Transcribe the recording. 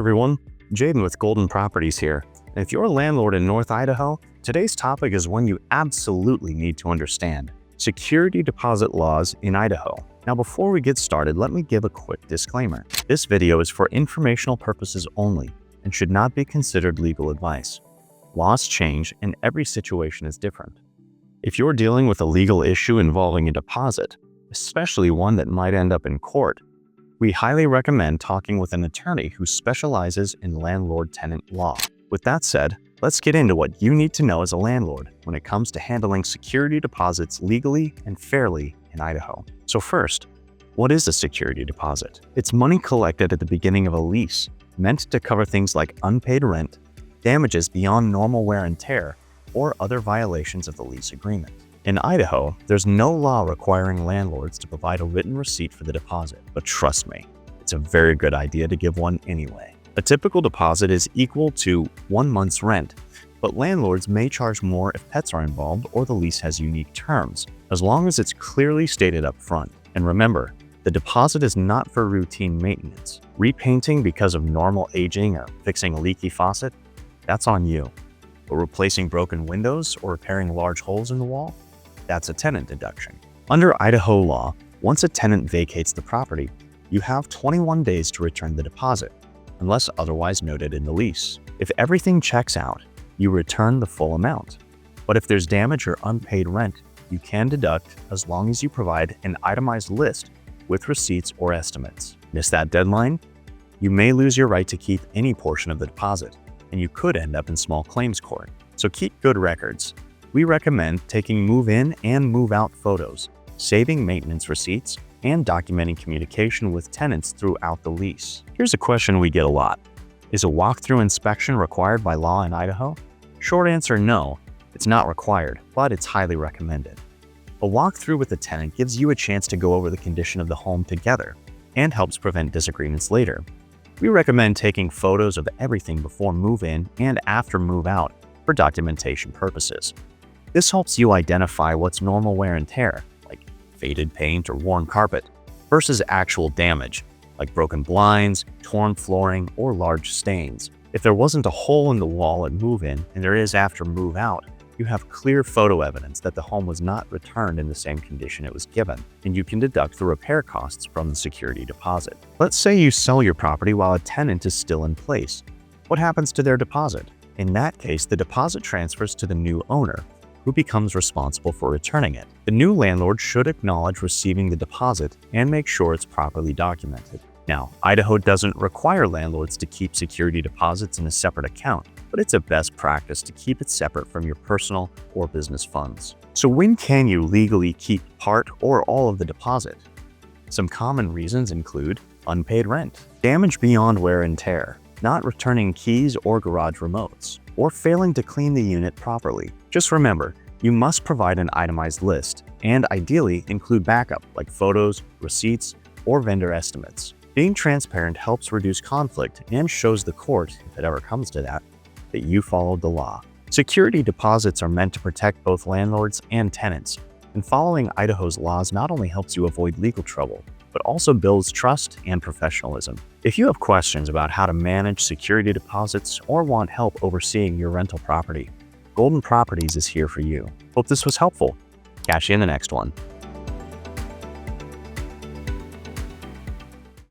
everyone, Jaden with Golden Properties here. And if you're a landlord in North Idaho, today's topic is one you absolutely need to understand: security deposit laws in Idaho. Now before we get started, let me give a quick disclaimer. This video is for informational purposes only and should not be considered legal advice. Laws change and every situation is different. If you're dealing with a legal issue involving a deposit, especially one that might end up in court, we highly recommend talking with an attorney who specializes in landlord-tenant law. With that said, let's get into what you need to know as a landlord when it comes to handling security deposits legally and fairly in Idaho. So first, what is a security deposit? It's money collected at the beginning of a lease, meant to cover things like unpaid rent, damages beyond normal wear and tear, or other violations of the lease agreement. In Idaho, there's no law requiring landlords to provide a written receipt for the deposit, but trust me, it's a very good idea to give one anyway. A typical deposit is equal to 1 month's rent, but landlords may charge more if pets are involved or the lease has unique terms, as long as it's clearly stated up front. And remember, the deposit is not for routine maintenance. Repainting because of normal aging or fixing a leaky faucet, that's on you. But replacing broken windows or repairing large holes in the wall, that's a tenant deduction. Under Idaho law, once a tenant vacates the property, you have 21 days to return the deposit, unless otherwise noted in the lease. If everything checks out, you return the full amount. But if there's damage or unpaid rent, you can deduct as long as you provide an itemized list with receipts or estimates. Miss that deadline? You may lose your right to keep any portion of the deposit, and you could end up in small claims court. So keep good records. We recommend taking move-in and move-out photos, saving maintenance receipts, and documenting communication with tenants throughout the lease. Here's a question we get a lot. Is a walkthrough inspection required by law in Idaho? Short answer, no. It's not required, but it's highly recommended. A walkthrough with a tenant gives you a chance to go over the condition of the home together and helps prevent disagreements later. We recommend taking photos of everything before move-in and after move-out for documentation purposes. This helps you identify what's normal wear and tear, like faded paint or worn carpet, versus actual damage, like broken blinds, torn flooring, or large stains. If there wasn't a hole in the wall at move-in and there is after move-out, you have clear photo evidence that the home was not returned in the same condition it was given, and you can deduct the repair costs from the security deposit. Let's say you sell your property while a tenant is still in place. What happens to their deposit? In that case, the deposit transfers to the new owner, who becomes responsible for returning it. The new landlord should acknowledge receiving the deposit and make sure it's properly documented. Now, Idaho doesn't require landlords to keep security deposits in a separate account, but it's a best practice to keep it separate from your personal or business funds. So when can you legally keep part or all of the deposit? Some common reasons include unpaid rent, damage beyond wear and tear, not returning keys or garage remotes, or failing to clean the unit properly. Just remember, you must provide an itemized list and ideally include backup like photos, receipts, or vendor estimates. Being transparent helps reduce conflict and shows the court, if it ever comes to that you followed the law. Security deposits are meant to protect both landlords and tenants, and following Idaho's laws not only helps you avoid legal trouble, but also builds trust and professionalism. If you have questions about how to manage security deposits or want help overseeing your rental property, Golden Properties is here for you. Hope this was helpful. Catch you in the next one.